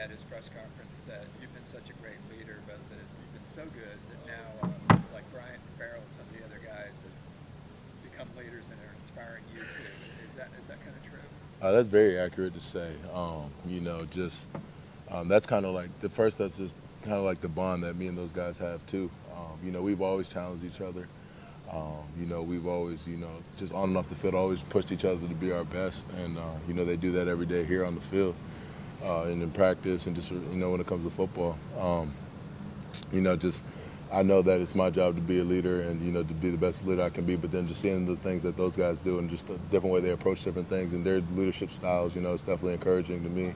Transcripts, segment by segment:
at his press conference that you've been such a great leader, but that you've been so good that now, like Bryant and Farrell and some of the other guys have become leaders and are inspiring you too. Is that kind of true? That's very accurate to say. You know, just that's kind of like the first. That's just kind of like the bond that me and those guys have too. You know, we've always challenged each other. You know, we've always, you know, just on and off the field, always pushed each other to be our best. And, you know, they do that every day here on the field and in practice and just, you know, when it comes to football. You know, just I know that it's my job to be a leader and, you know, to be the best leader I can be. But then just seeing the things that those guys do and just the different way they approach different things and their leadership styles, you know, it's definitely encouraging to me.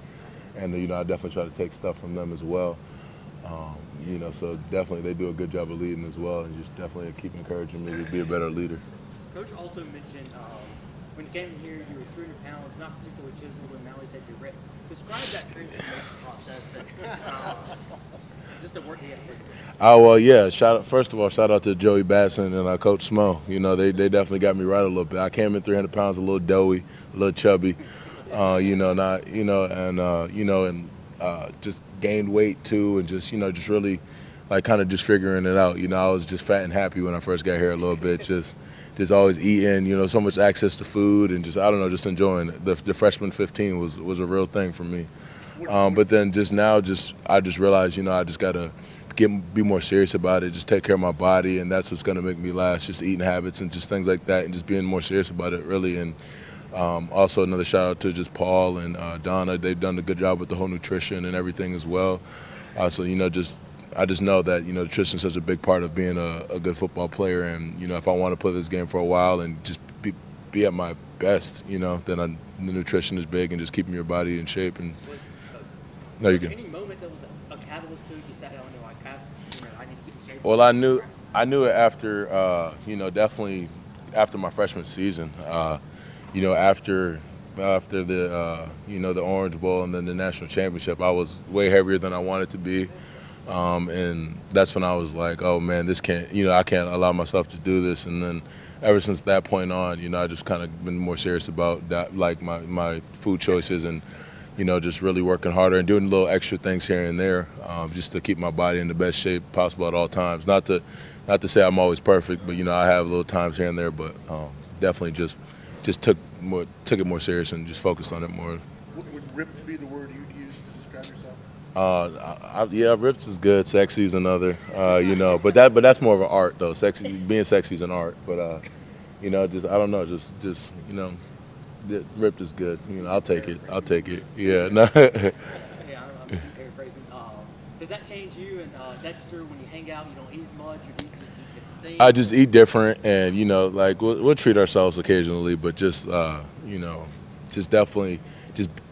And, you know, I definitely try to take stuff from them as well. You know, so definitely they do a good job of leading as well, and just definitely keep encouraging me to be a better leader. Coach also mentioned when you came in here, you were 300 pounds, not particularly chiseled, and now he said you're ripped. Describe that transformation process and just the work he had to do. Oh, well, yeah. First of all, shout out to Joey Basson and Coach Smo. You know, they definitely got me right a little bit. I came in 300 pounds, a little doughy, a little chubby. You know, not you know, and you know, and just gained weight too, and just, you know, just really like kind of just figuring it out. You know, I was just fat and happy when I first got here a little bit, just always eating, you know, so much access to food and just, I don't know, just enjoying it. The freshman 15 was a real thing for me. But then just now, I just realized, you know, I just got to be more serious about it, just take care of my body, and that's what's going to make me last, just eating habits and just things like that, and just being more serious about it, really. And also another shout out to just Paul and Donna. They've done a good job with the whole nutrition and everything as well. So, you know, I just know that, you know, nutrition is such a big part of being a good football player. And, you know, if I want to play this game for a while and just be at my best, you know, then the nutrition is big and just keeping your body in shape. And no, you can. Any moment that was a catalyst to it? You sat down and you're like, you know, I need to get in shape. Well, I knew it after, you know, definitely after my freshman season. You know, after the you know, the Orange Bowl and then the national championship, I was way heavier than I wanted to be, and that's when I was like, oh man, this can't, you know, I can't allow myself to do this. And then ever since that point on, you know, I just kind of been more serious about that, like my food choices, and, you know, just really working harder and doing little extra things here and there, just to keep my body in the best shape possible at all times. Not to say I'm always perfect, but, you know, I have little times here and there, but definitely just took it more serious and just focused on it more. Would ripped be the word you'd use to describe yourself? Yeah, ripped is good. Sexy is another. You know, but that's more of an art though. Being sexy is an art. But you know, just I don't know. Just you know, ripped is good. You know, I'll take it. Yeah. No. Yeah, I'm paraphrasing. Does that change you and Dexter when you hang out? You don't eat as much, or do you just eat different things? I just eat different, and, you know, like we'll treat ourselves occasionally, but just you know, just definitely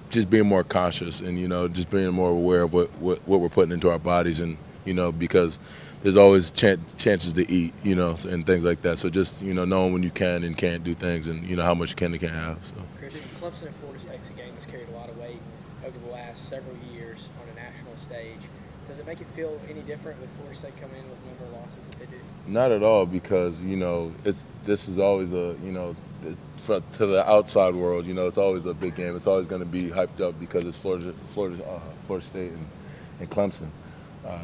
just being more conscious, and, you know, just being more aware of what we're putting into our bodies, and, you know, because there's always chances to eat, you know, and things like that. So just, you know, knowing when you can and can't do things, and, you know, how much you can and can't have. So. Christian, Clemson and Florida State's a game that's carried a lot of weight over the last several years on a national stage. Does it make it feel any different with Florida State coming in with the number of losses that they do? Not at all, because, you know, this is always a, you know, to the outside world, you know, it's always a big game. It's always going to be hyped up because it's Florida State and Clemson.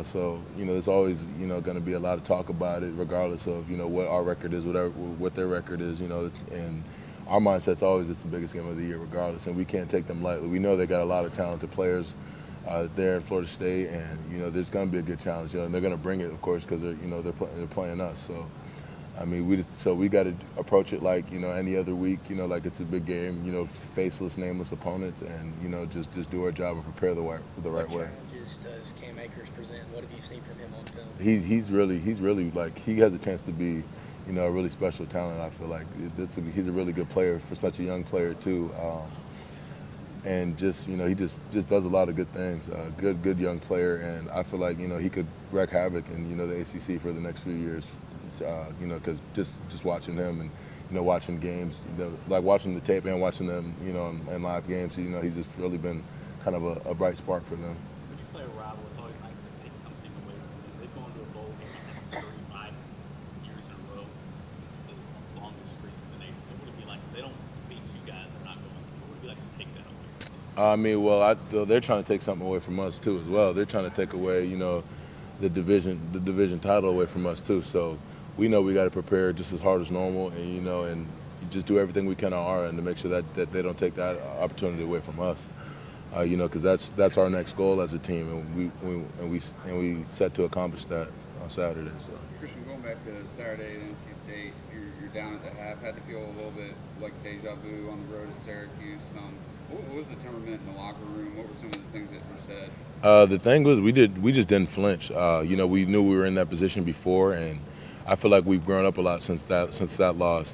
So, you know, there's always, you know, going to be a lot of talk about it, regardless of, you know, what our record is, what their record is, you know, and our mindset's always it's the biggest game of the year, regardless, and we can't take them lightly. We know they got a lot of talented players there in Florida State, and, you know, there's going to be a good challenge, you know, and they're going to bring it, of course, because they're, you know, they're playing us. So, I mean, we got to approach it like, you know, any other week, you know, like it's a big game, you know, faceless, nameless opponents, and, you know, just do our job and prepare the right way. What challenges does Cam Akers present? What have you seen from him on film? He's really like, he has a chance to be, you know, a really special talent. I feel like he's a really good player for such a young player too. And just, you know, he just does a lot of good things. Good young player, and I feel like, you know, he could wreak havoc in, you know, the ACC for the next few years. You know, because just watching him and, you know, watching games, like watching the tape and watching them, you know, in live games, you know, he's just really been kind of a bright spark for them. When you play a rival, it's always nice to take something away from them. They've gone to a bowl game 35 years in a row. It's the longest streak in the nation. What would it be like if they don't beat you guys and not going? What would it be like to take that away? I mean, well, they're trying to take something away from us too, as well. They're trying to take away, the division title away from us too. So we know we got to prepare just as hard as normal, and just do everything we can on our end to make sure that they don't take that opportunity away from us. Because that's our next goal as a team, and we set to accomplish that on Saturday. So. Christian, going back to Saturday at NC State, you're down at the half. Had to feel a little bit like deja vu on the road at Syracuse. What was the temperament in the locker room? What were some of the things that were said? The thing was, we just didn't flinch. We knew we were in that position before, and I feel like we've grown up a lot since that loss.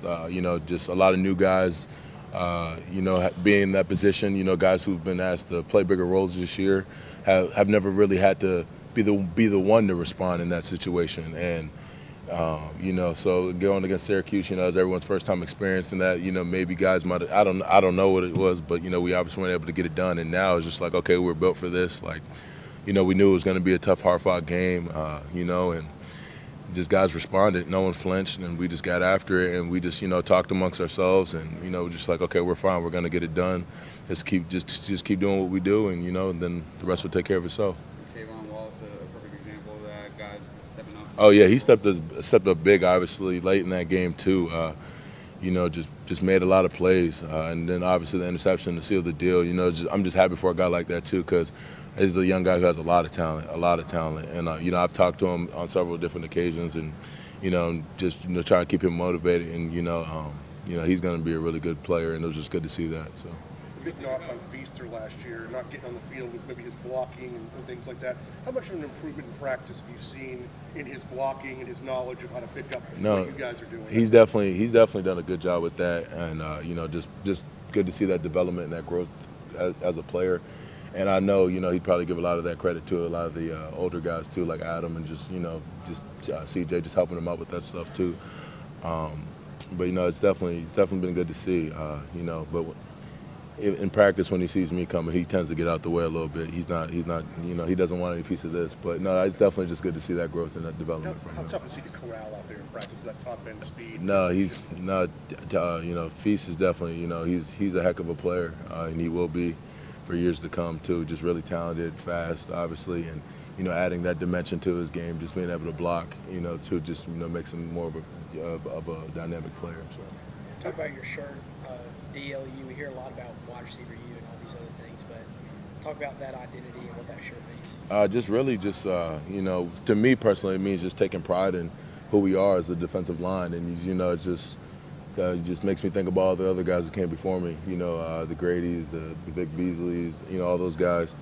Just a lot of new guys. Being in that position, guys who've been asked to play bigger roles this year have never really had to be the one to respond in that situation. And so going against Syracuse, it's everyone's first time experiencing that. Maybe guys might have, I don't know what it was, but we obviously weren't able to get it done. And now it's just like, okay, we're built for this. Like, we knew it was going to be a tough, hard-fought game. And just guys responded. No one flinched, and we just got after it, and we just talked amongst ourselves, and just like, okay, we're fine. We're going to get it done. Just keep doing what we do, and and then the rest will take care of itself. Oh yeah, he stepped up big, obviously late in that game too. Just made a lot of plays, and then obviously the interception to seal the deal. I'm just happy for a guy like that too, because he's a young guy who has a lot of talent, and I've talked to him on several different occasions, and just try to keep him motivated, and he's going to be a really good player, and it was just good to see that. So. The big knock on Feaster last year, not getting on the field, was maybe his blocking and things like that. How much of an improvement in practice have you seen in his blocking and his knowledge of how to pick up what you guys are doing? He's definitely done a good job with that, and just good to see that development and that growth as a player. And I know he'd probably give a lot of that credit to a lot of the older guys too, like Adam and just CJ, just helping him out with that stuff too. But it's definitely been good to see. But in practice, when he sees me coming, he tends to get out the way a little bit. He's not, he doesn't want any piece of this. But no, it's definitely just good to see that growth and that development from him. How tough is he to corral out there in practice? Is that top end speed? No, he's not. Feast is definitely, he's a heck of a player, and he will be for years to come too. Just really talented, fast, obviously, and adding that dimension to his game, just being able to block, to just makes him more of a dynamic player. So. Talk about your shirt. DLU, we hear a lot about wide receiver U and all these other things, but talk about that identity and what that shirt means. To me personally, it means just taking pride in who we are as a defensive line, and it just makes me think about all the other guys who came before me. The Grady's, the Vic Beasleys, all those guys.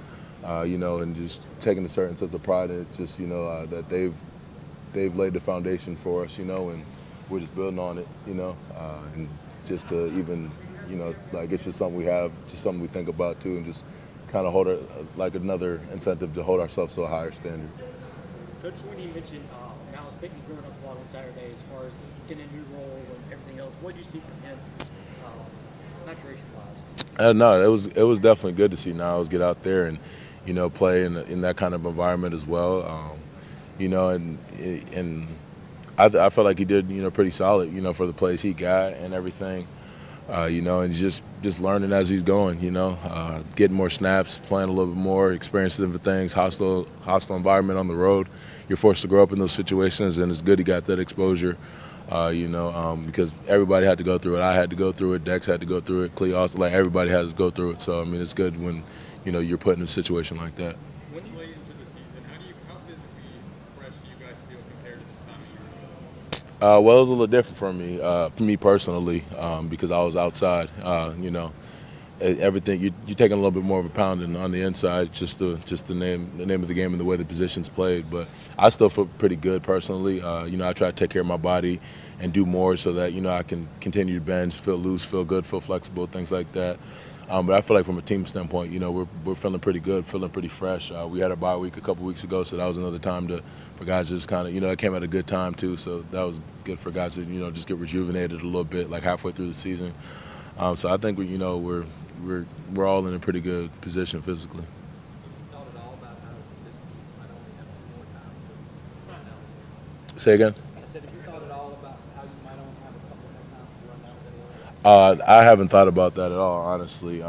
And just taking a certain sense of pride in it, just that they've laid the foundation for us, and we're just building on it, and just to even. It's just something we have, just something we think about too, and just kind of hold it like another incentive to hold ourselves to a higher standard. Coach, when you mentioned Miles Pickney growing up a lot on Saturday, as far as getting a new role and everything else, what did you see from him, maturation-wise? No, it was definitely good to see Niles get out there and play in that kind of environment as well. And I felt like he did pretty solid for the plays he got and everything. And just learning as he's going, getting more snaps, playing a little bit more, experiencing different things, hostile environment on the road. You're forced to grow up in those situations, and it's good he got that exposure, because everybody had to go through it. I had to go through it. Dex had to go through it. Clee also, everybody has to go through it. So, it's good when, you're put in a situation like that. This late into the season, how physically fresh do you guys feel compared to this time of year? Well, it was a little different for me personally, because I was outside. Everything you're taking a little bit more of a pounding on the inside, just the name of the game and the way the position's played. But I still feel pretty good personally. I try to take care of my body and do more so that I can continue to bench, feel loose, feel good, feel flexible, things like that. But I feel like from a team standpoint, we're feeling pretty good, feeling pretty fresh. We had a bye week a couple weeks ago, so that was another time for guys to just kind of, it came at a good time too, so that was good for guys to, just get rejuvenated a little bit, like halfway through the season. So I think we're all in a pretty good position physically. Say again? I said, have you thought at all about how you might only have a couple more times to run out? I haven't thought about that at all, honestly.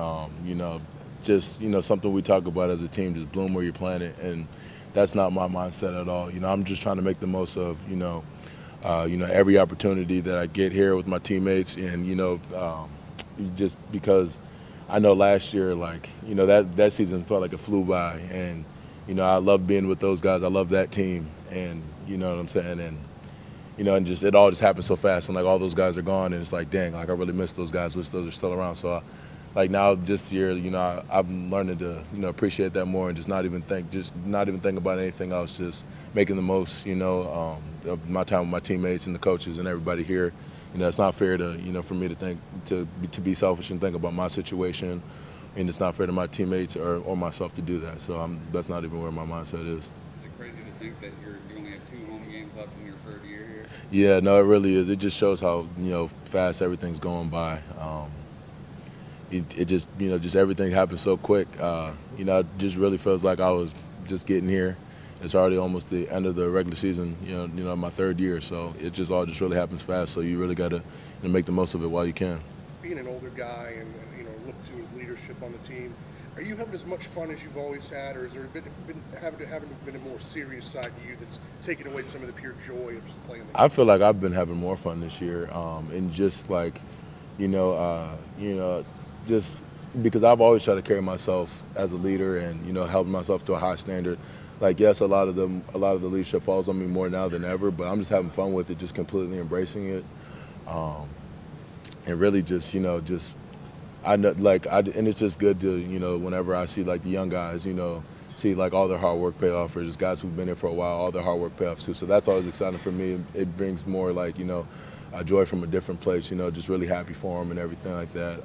just, you know, something we talk about as a team, just bloom where you're planted, and that's not my mindset at all. You know, I'm just trying to make the most of, you know, every opportunity that I get here with my teammates, and, you know, just because I know last year, like, you know, that season felt like it flew by, and, you know, I love being with those guys. I love that team, and, you know what I'm saying, and, you know, and just it all just happened so fast, and like all those guys are gone, and it's like, dang, like I really miss those guys. Wish those are still around. So, like now this year, you know, I'm learning to, you know, appreciate that more, and just not even think about anything else. Just making the most, you know, of my time with my teammates and the coaches and everybody here. You know, it's not fair to, you know, for me to think to be selfish and think about my situation, and it's not fair to my teammates or myself to do that. So that's not even where my mindset is. Is it crazy to think that you only have 2 home games left in your 3rd year here? Yeah, no, it really is. It just shows how, you know, fast everything's going by. It just, you know, just everything happens so quick. You know, it just really feels like I was just getting here. It's already almost the end of the regular season, you know, my 3rd year. So it just all just really happens fast. So you really got to, you know, make the most of it while you can. Being an older guy and you know, look to his leadership on the team, are you having as much fun as you've always had, or is there been a more serious side to you that's taken away some of the pure joy of just playing the game? I feel like I've been having more fun this year, and just like, you know, just because I've always tried to carry myself as a leader and, you know, held myself to a high standard. Like, yes, a lot of the leadership falls on me more now than ever, but I'm just having fun with it, just completely embracing it, and really just, you know, just and it's just good to, you know, whenever I see like the young guys, you know, see like all their hard work pay off, or just guys who've been here for a while, all their hard work pay off too. So that's always exciting for me. It brings more like, you know, joy from a different place, you know, just really happy for them and everything like that.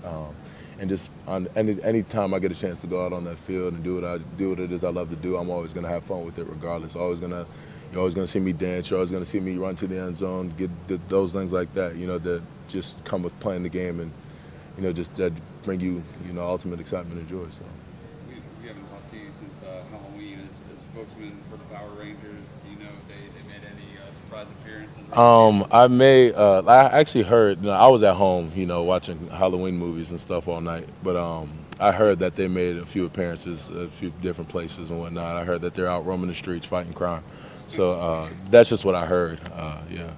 And just on any time I get a chance to go out on that field and do what it is I love to do, I'm always gonna have fun with it regardless. You're always gonna see me dance. You're always gonna see me run to the end zone, get those things like that, you know, that just come with playing the game, and, you know, just that bring you, you know, ultimate excitement and joy. So. We haven't talked to you since Halloween. As spokesman for the Power Rangers, do you know if they made any surprise appearances? I actually heard, you know, I was at home, you know, watching Halloween movies and stuff all night, but I heard that they made a few appearances, a few different places and whatnot. I heard that they're out roaming the streets fighting crime. So that's just what I heard, yeah.